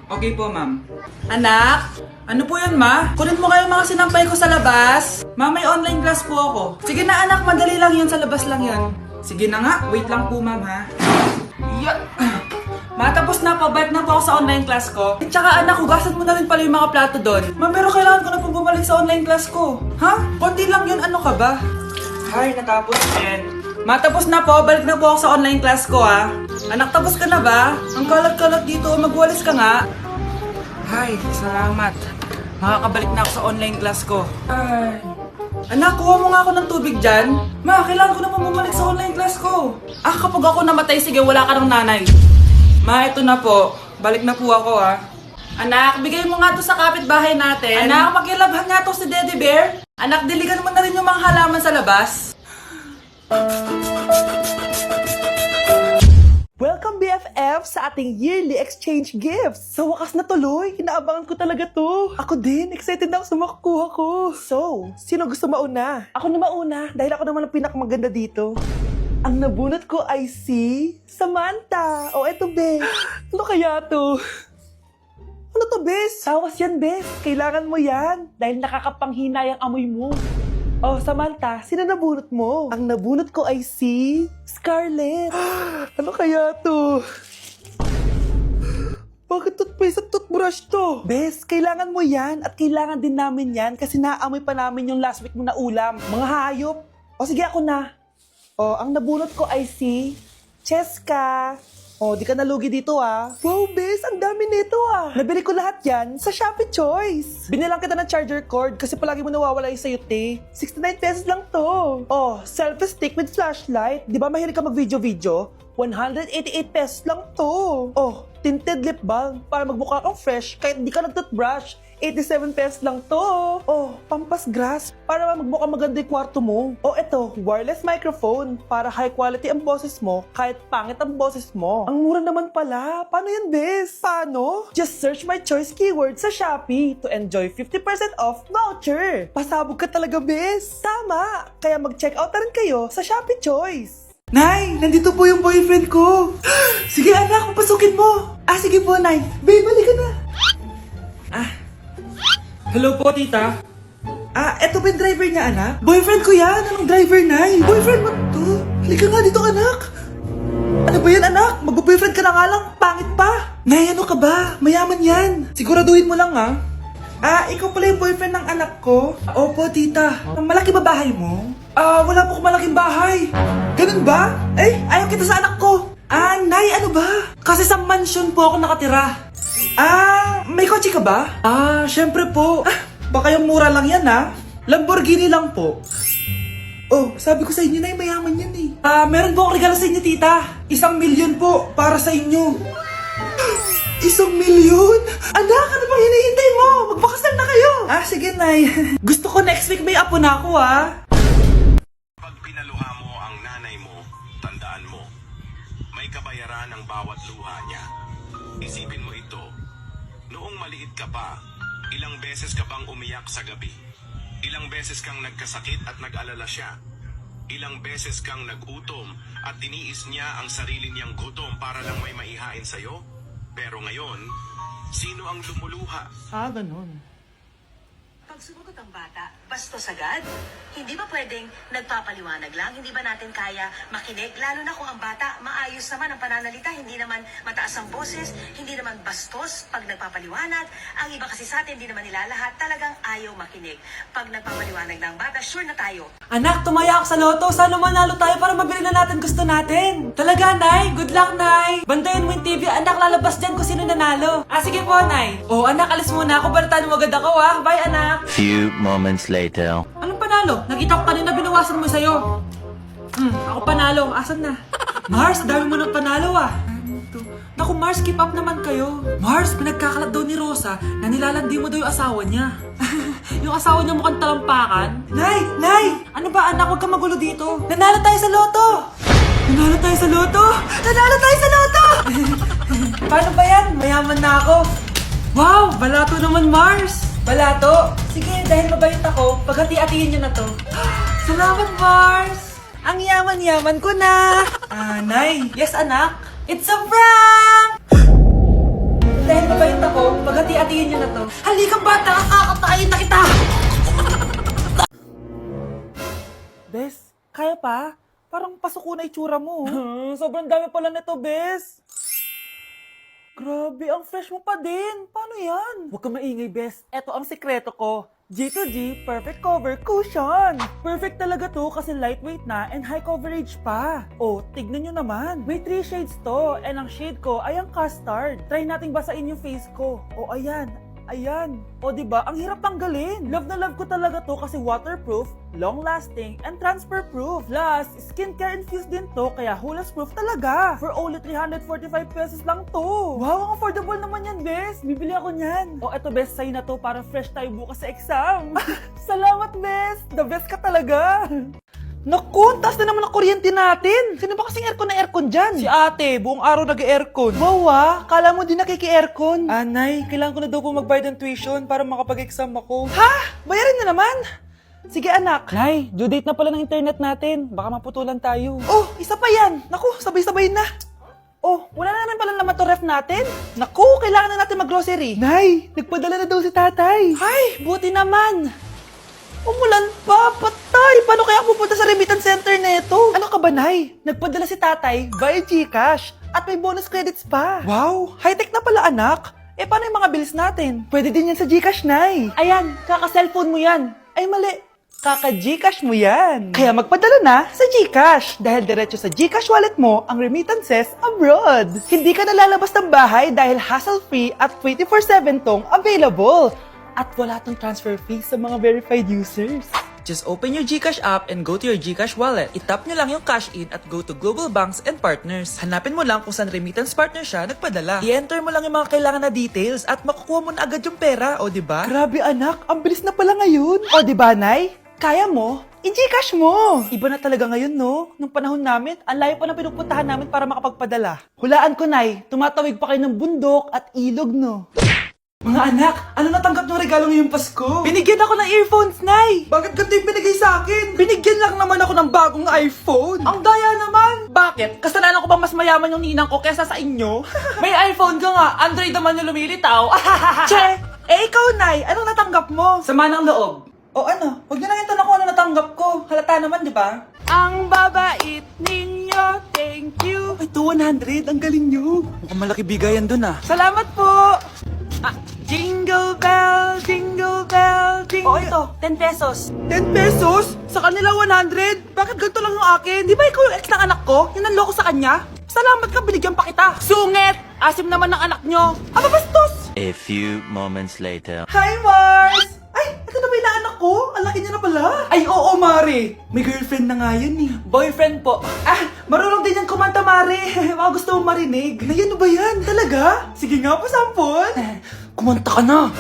Okay po, ma'am. Anak? Ano po yun, ma? Kunin mo kayo mga sinampay ko sa labas. Ma, may online class po ako. Sige na, anak. Madali lang yun. Sa labas lang yun. Sige na nga. Wait lang po, ma'am, ha? Matapos na po, balik na po ako sa online class ko. At saka anak, hugasan mo na rin pala yung mga plato doon. Ma, pero kailangan ko na po bumalik sa online class ko. Ha? Konti lang yun, ano ka ba? Ay, natapos din. Matapos na po, balik na po ako sa online class ko, ha? Anak, tapos ka na ba? Ang kalat-kalat dito, magwalis ka nga. Ay, salamat. Makakabalik na ako sa online class ko. Ay. Anak, kuha mo nga ako ng tubig dyan. Ma, kailangan ko na po bumalik sa online class ko. Kapag ako namatay, sige, wala ka ng nanay. Ma, ito na po. Balik na po ako, ha. Anak, bigay mo nga to sa kapitbahay natin. Anak, makilabhan nga to si Daddy Bear. Anak, diligan mo na rin yung mga halaman sa labas. Welcome BFF sa ating yearly exchange gifts. Sa wakas na tuloy, inaabangan ko talaga to. Ako din, excited na ako sa makukuha ko. So, sino gusto mauna? Ako na mauna dahil ako naman ang pinakamaganda dito. Ang nabunot ko ay si Samantha. O eto, Bes. Ano kaya to? Ano to, Bes? Tawas yan, Bes. Kailangan mo yan dahil nakakapanghinay ang amoy mo. Oh, Samantha, sino nabunot mo? Ang nabunot ko ay si Scarlett. Ano kaya to? Bakit toothpaste at toothbrush to? Bes, kailangan mo yan at kailangan din namin yan kasi naamoy pa namin yung last week mo na ulam. Mga hayop. O sige, ako na. O, ang nabunot ko ay si Cheska. Oh, di ka nalugi dito ah. Wow, Bes, ang dami nito ah. Nabili ko lahat yan sa Shopee Choice. Binilang kita ng charger cord kasi palagi mo nawawala yung sayo, te. 69 pesos lang to. Oh, selfie stick with flashlight. Di ba mahilig ka mag-video-video? 188 pesos lang to. Oh, tinted lip balm para magmukha kang fresh kahit di ka nag-toothbrush. 87 pesos lang to. Oh, pampas grass para magmukha maganda yung kwarto mo. Oh, eto, wireless microphone para high quality ang boses mo kahit pangit ang boses mo. Ang mura naman pala. Paano yan, Bes? Paano? Just search my choice keyword sa Shopee to enjoy 50% off voucher. Pasabog ka talaga, Bes. Tama. Kaya mag-check out na rin kayo sa Shopee Choice. Nay, nandito po yung boyfriend ko. Sige anak, papasukin mo. Sige po, Nay. Babe, balik ka na. Hello po, tita. Eto ba yung driver niya, anak? Boyfriend ko yan. Anong driver, Nay? Boyfriend mo to? Halika nga dito, anak. Ano ba yan, anak? Mag-boyfriend ka na nga lang. Pangit pa. Nay, ano ka ba? Mayaman yan. Siguraduhin mo lang, ha? Ikaw pala yung boyfriend ng anak ko? Opo, tita. Malaki ba bahay mo? Wala po akong malaking bahay. Ganun ba? Ayaw kita sa anak ko. Nay, ano ba? Kasi sa mansion po ako nakatira. May kotse ka ba? Syempre po. Baka yung mura lang yan, ha? Lamborghini lang po. Oh, sabi ko sa inyo na mayaman yan eh. Meron po akong regalo sa inyo, tita. 1,000,000 po para sa inyo. 1,000,000? Anak, ano bang hinihintay mo? Magpakasal na kayo. Sige, Nay. Gusto ko next week may apo na ako, ha? Pag pinaluha mo ang nanay mo, tandaan mo, may kabayaran ang bawat luha niya. Isipin mo ito, noong maliit ka pa, ilang beses ka bang umiyak sa gabi? Ilang beses kang nagkasakit at nag-alala siya? Ilang beses kang nagutom at tiniis niya ang sarili niyang gutom para lang may maihain sa'yo? Pero ngayon, sino ang lumuluha? Ganun. Pag sumagot ang bata, bastos agad? Hindi ba pwedeng nagpapaliwanag lang? Hindi ba natin kaya makinig? Lalo na kung ang bata, maayos naman ang pananalita, hindi naman mataas ang boses, hindi naman bastos pag nagpapaliwanag. Ang iba kasi sa atin, hindi naman nila lahat talagang ayaw makinig. Pag nagpapaliwanag na ang bata, sure na tayo. Anak, tumaya ako sa loto. Sana manalo tayo para mabili na natin gusto natin. Talaga, Nay? Good luck, Nay. Bantayan mo yung TV. Anak, lalabas dyan kung sino nanalo. Sige po, Nay. Oh, anak, alis muna ako. Balitaan mo agad ako, ha? Bye, anak. Few moments later. Anong panalo? Nakita ko kanina binawasan mo sa'yo. Ako panalo. Asan na? Mars, dami mo ng panalo, Naku, Mars, keep up naman kayo. Mars, pinagkakalat daw ni Rosa na nilalandi mo daw yung asawa niya. Yung asawa niya mukhang talampakan. Nay! Nay! Ano ba, anak? Huwag kang magulo dito. Nanalo tayo sa loto! Nanalo tayo sa loto! Nanalo tayo sa loto! Paano ba yan? Mayaman na ako. Wow! Balato naman, Mars! Balato? Sige, dahil mabait ako, paghati-hatiin niyo na to. Salamat, Mars! Ang yaman-yaman ko na! Nay! Yes, anak? It's a prank! Dahil mabait ako, hati-hatiin niyo na to. Halika bata, kakatayin na kita! Bes, kaya pa? Parang pasuko na itsura mo. Sobrang dami pala nito, Bes. Grabe, ang fresh mo pa din. Paano yan? Huwag ka maingay, Bes. Eto ang sekreto ko. G2G Perfect Cover Cushion. Perfect talaga to kasi lightweight na and high coverage pa. Oh, tignan nyo naman. May 3 shades to and ang shade ko ay ang custard. Try nating basain yung face ko. Oh, ayan. Ayan. O, diba? Ang hirap tanggalin. Love na love ko talaga to kasi waterproof, long-lasting, and transfer-proof. Plus, skincare infused din to kaya hulas-proof talaga. For only 345 pesos lang to. Wow, ang affordable naman yan, Bes. Bibili ako niyan. O, eto, Bes, sa'yo na to para fresh tayo bukas sa exam. Salamat, Bes. The best ka talaga. Naku, taas na naman ang kuryente natin. Sino ba kasing aircon na aircon dyan? Si ate, buong araw nag-aircon. Wow ah, kala mo din nakiki-aircon. Anay, kailangan ko na daw po magbayad ng tuition para makapag-exam ako. Ha? Bayarin na naman? Sige anak. Nay, due date na pala ng internet natin. Baka maputulan tayo. Oh, isa pa yan. Naku, sabay-sabay na. Oh, wala na naman pala naman to ref natin. Naku, kailangan na natin mag-grocery. Nay, nagpadala na daw si tatay. Ay, buti naman. Umulan pa, patay! Paano kaya pupunta sa remittance center nito? Ano ka ba, Nay? Nagpadala si tatay via GCash at may bonus credits pa. Wow, high-tech na pala anak. Eh, paano yung mga bills natin? Pwede din yan sa GCash, Nay. Ayan, kaka-cellphone mo yan. Ay, mali. Kaka-GCash mo yan. Kaya magpadala na sa GCash dahil diretso sa GCash wallet mo ang remittances abroad. Hindi ka nalalabas ng bahay dahil hassle-free at 24/7 tong available. At wala tong transfer fee sa mga verified users. Just open your GCash app and go to your GCash wallet. Itap nyo lang yung cash in at go to global banks and partners. Hanapin mo lang kung saan remittance partner siya nagpadala. I-enter mo lang yung mga kailangan na details at makukuha mo na agad yung pera, o diba? Grabe anak, ang bilis na pala ngayon. O diba, Nay? Kaya mo? I-GCash mo! Iba na talaga ngayon, no? Nung panahon namin, ang layo pa ng pinupuntahan namin para makapagpadala. Hulaan ko, Nay, tumatawid pa kayo ng bundok at ilog, no? Mga anak, ano natanggap ng regalo ngayong Pasko? Binigyan ako ng earphones, Nay! Bakit ganito yung binigay sa akin? Binigyan lang naman ako ng bagong iPhone! Ang daya naman! Bakit? Kasalanan ko ba mas mayaman yung ninang ko kesa sa inyo? May iPhone ka nga, Android naman yung lumilitaw! Che! Eh ikaw, Nay, anong natanggap mo? Sama ng loob. O ano, huwag niyo lang itanong kung ano natanggap ko. Halata naman, di ba? Ang babait ninyo, thank you! Ay, 200, ang galing nyo! Mukhang malaki bigayan dun ah. Salamat po! Ah, jingle bell, jingle bell, jingle... Oh, ito, 10 pesos. 10 pesos? Sa kanila 100? Bakit ganito lang yung akin? Di ba ikaw yung ex ng anak ko? Yung nanloko sa kanya? Salamat ka, binigyan pa kita. Sungit! Asim naman ng anak nyo. Aba, bastos! A few moments later. Hi, Mars! Ay, ito na ba yung anak ko? Ang laki niya na pala. Ay, oo, Mari. May girlfriend na nga yan eh. Boyfriend po. Ah, marunong din yan kumanta, Mari. Mga gusto mong marinig. Na yan ba yan? Talaga? Sige nga, pasampon. Kumanta ka na.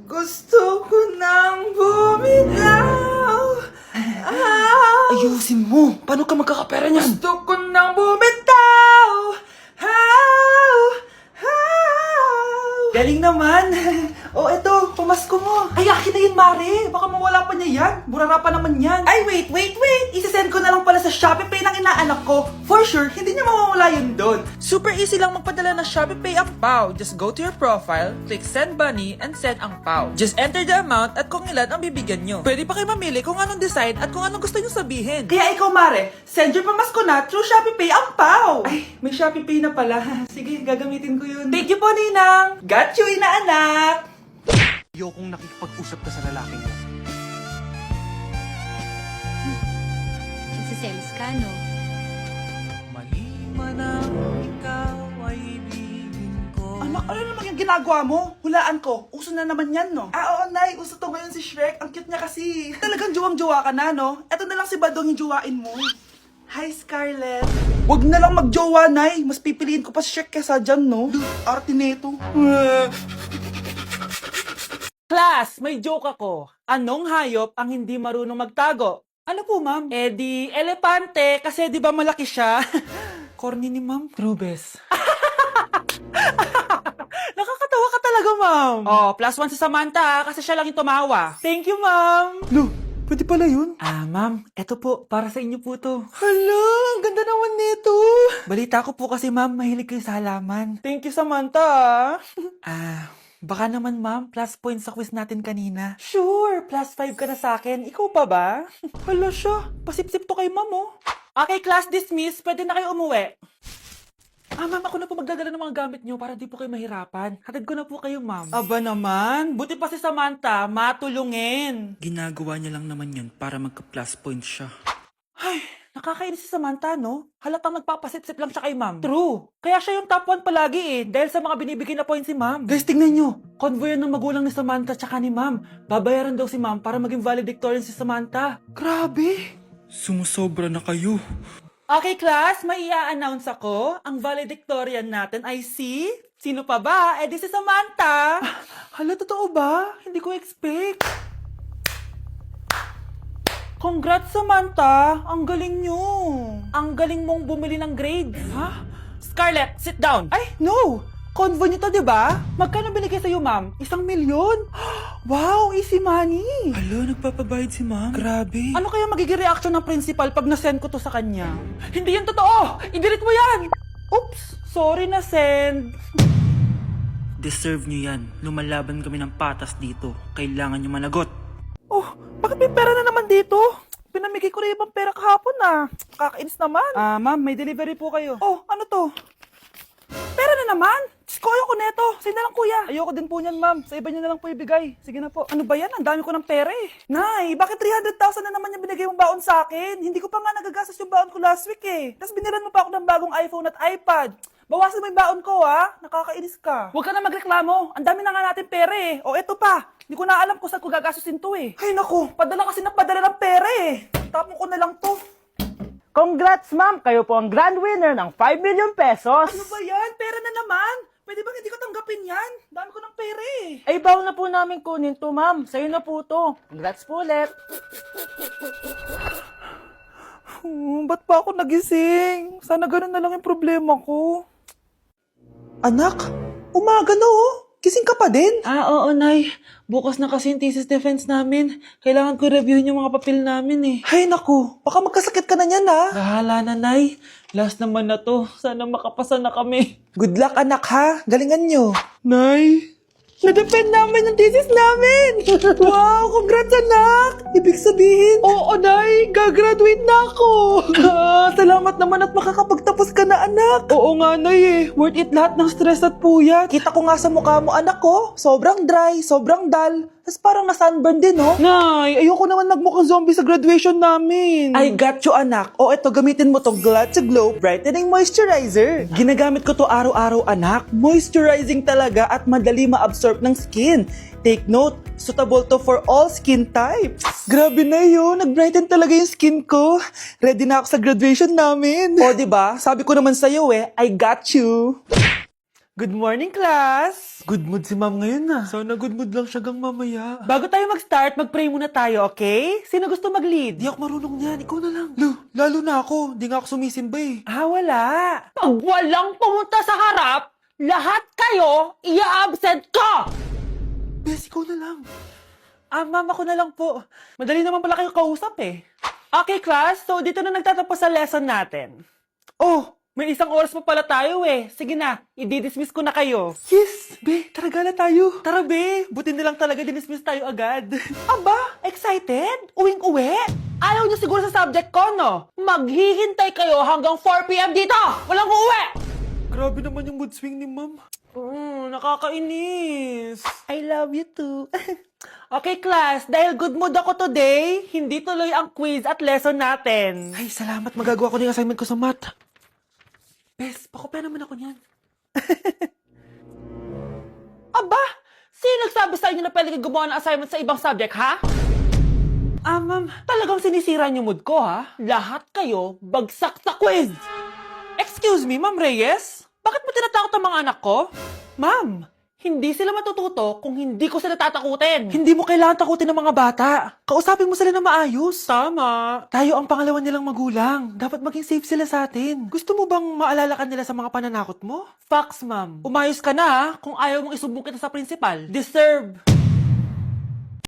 Gusto ko nang bumitaw. Ayusin mo. Paano ka magkakapera niyan? Gusto ko nang bumitaw. Galing naman. O, eto, pamasko mo. Ay, akin na yun, Mare. Baka mawala pa niya yan. Burara pa naman yan. Ay, wait. Isisend ko na lang pala sa ShopeePay ng inaanak ko. For sure, hindi niya mawawala yun doon. Super easy lang magpadala ng ShopeePay ang PAW. Just go to your profile, click send money, and send ang PAW. Just enter the amount at kung ilan ang bibigyan nyo. Pwede pa kayo mamili kung anong design at kung anong gusto nyo sabihin. Kaya ikaw, Mare, send your pamasko na through ShopeePay ang PAW. Ay, may ShopeePay na pala. Sige, gagamitin ko yun. Thank you po, Ninang. Got you, inaanak. Ayokong nakikipag-usap ka sa lalaking mo. Nagsiselos ka, no? Mali man ang ikaw ay ibigin ko. Anak, ano naman yung ginagawa mo? Hulaan ko. Uso na naman yan, no? Ah, oo, Nay. Uso to ngayon si Shrek. Ang cute niya kasi. Talagang juwang-juwa ka na, no? Eto na lang si Badong yung juwain mo. Hi, Scarlett. Wag na lang magjowa, Nay. Mas pipiliin ko pa si Shrek kesa dyan, no? Arte neto. Class, may joke ako. Anong hayop ang hindi marunong magtago? Ano po, ma'am? Eh di, elepante, kasi di ba malaki siya? Corny ni ma'am. Trubes. Nakakatawa ka talaga, ma'am. Oh, +1 sa Samantha, kasi siya lang yung tumawa. Thank you, ma'am. Lu, Pwede pala yun. Ma'am, eto po, para sa inyo po to. Hala, ang ganda naman nito. Balita ko po kasi ma'am, mahilig kayo sa halaman. Thank you Samantha. Baka naman ma'am, plus points sa quiz natin kanina. Sure, plus 5 ka na sa akin. Ikaw pa ba? Hala siya, pasip-sip to kay ma'am oh. Okay, class dismiss. Pwede na kayo umuwi. Ma'am, ako na po magdadala ng mga gamit nyo para di po kayo mahirapan. Hatid ko na po kayo, ma'am. Aba naman, buti pa si Samantha, matulungin. Ginagawa niya lang naman yun para magka-plus points siya. Ay, nakakainis si Samantha, no? Halatang nagpapasip-sip lang siya kay ma'am. True. Kaya siya yung top 1 palagi dahil sa mga binibigay na points si ma'am. Guys, tingnan nyo. Convoy yan ng magulang ni Samantha tsaka ni ma'am. Babayaran daw si ma'am para maging valedictorian si Samantha. Grabe. Sumusobra na kayo. Okay, class, may i-announce ako. Ang valedictorian natin ay si... Sino pa ba? Eh, di si Samantha. Hala, totoo ba? Hindi ko expect. Congrats, Samantha. Ang galing nyo. Ang galing mong bumili ng grades. Ha? Scarlett, sit down. Ay, no. Convoy nyo to, diba? Magkano binigay sa'yo, ma'am? 1 milyon? Wow, easy money. Hala, nagpapabayad si ma'am. Grabe. Ano kaya magiging reaction ng principal pag nasend ko to sa kanya? Hindi yan totoo! I-delete mo yan! Oops! Sorry na send. Deserve nyo yan. Lumalaban kami ng patas dito. Kailangan nyo managot. Oh, bakit may pera na naman dito? Pinamigay ko na ibang pera kahapon Kakainis naman. Ma'am, may delivery po kayo. Oh, ano to? Pera na naman? Diyos ko, ayoko neto. Sa'yo na lang, kuya. Ayoko din po niyan, ma'am. Sa iba niyo na lang po ibigay. Sige na po. Ano ba yan? Ang dami ko ng pera eh. Nay, bakit 300,000 na naman yung binigay mong baon sa akin? Hindi ko pa nga nagagastos yung baon ko last week eh. Tapos binilan mo pa ako ng bagong iPhone at iPad. Bawasan mo yung baon ko Nakakainis ka. Huwag ka na magreklamo. Ang dami na nga natin pera eh. O eto pa. Hindi ko na alam kung saan ko gagastusin to eh. Ay naku, padala kasi na padala ng pera eh. Tapon ko na lang to. Congrats, ma'am! Kayo po ang grand winner ng 5 million pesos. Ano ba yan? Pera na naman. Pwede ba hindi ko tanggapin yan? Dami ko ng pera eh. Ay, bawal na po namin kunin to, ma'am. Sa'yo na po to. Congrats po ulit. Ba't pa ako nagising? Sana ganun na lang yung problema ko. Anak, umaga na Gising ka pa din? Oo, Nay. Bukas na kasi yung thesis defense namin. Kailangan ko reviewin yung mga papel namin eh. Ay naku, baka magkasakit ka na niyan Bahala na, Nay. Last naman na to. Sana makapasa na kami. Good luck anak ha, galingan nyo. Nay, na-defend namin yung thesis namin! Wow, congrats anak! Ibig sabihin, Oo, Nay. Gagraduate na ako. salamat naman at makakapagtapos ka na anak. Oo nga, Nay eh. Worth it lahat ng stress at puyat. Kita ko nga sa mukha mo anak ko, sobrang dry, sobrang dull. Tapos parang na-sunburn din Nay, ayoko naman magmukhang zombie sa graduation namin. I got you anak. O eto, gamitin mo tong Glad to Glow Brightening Moisturizer. Ginagamit ko to araw-araw anak. Moisturizing talaga at madali ma-absorb ng skin. Take note, suitable to for all skin types. Grabe na yun, nag-brighten talaga yung skin ko. Ready na ako sa graduation namin. O diba, sabi ko naman sa'yo I got you. Good morning, class! Good mood si ma'am ngayon Sana good mood lang siya gang mamaya. Bago tayo mag-start, mag-pray muna tayo, okay? Sino gusto mag-lead? Di ako marunong niyan, ikaw na lang. Lalo na ako, di nga ako sumisimba Wala. Pag walang pumunta sa harap, lahat kayo i-absent ko! Bes, ikaw na lang. Ma'am, ako na lang po. Madali naman pala kayo kausap eh. Okay, class. So, dito na nagtatapos sa lesson natin. Oh, may 1 oras pa pala tayo eh. Sige na, i-dismiss ko na kayo. Yes, be, tara gala tayo. Tara be, buti nilang talaga dinismiss tayo agad. Aba, excited? Uwing-uwi? Ayaw niyo siguro sa subject ko, no? Maghihintay kayo hanggang 4 p.m. dito! Walang uuwi! Grabe naman yung mood swing ni ma'am. Nakakainis. I love you too. Okay, class. Dahil good mood ako today, hindi tuloy ang quiz at lesson natin. Ay, salamat. Magagawa ko na yung assignment ko sa math. Bes, pakopya naman ako niyan. Aba! Sino nagsabi sa inyo na pwede kayo gumawa ng assignment sa ibang subject, ha? Ma'am, talagang sinisira niyo mood ko, ha? Lahat kayo bagsak sa quiz! Excuse me, Ma'am Reyes? Bakit mo tinatakot ang mga anak ko? Ma'am, hindi sila matututo kung hindi ko sila tatakutin. Hindi mo kailangan takutin ng mga bata. Kausapin mo sila na maayos. Tama. Tayo ang pangalawa nilang magulang. Dapat maging safe sila sa atin. Gusto mo bang maalala ka nila sa mga pananakot mo? Facts, ma'am. Umayos ka na, ha? Kung ayaw mong isumbong kita sa principal. Deserve.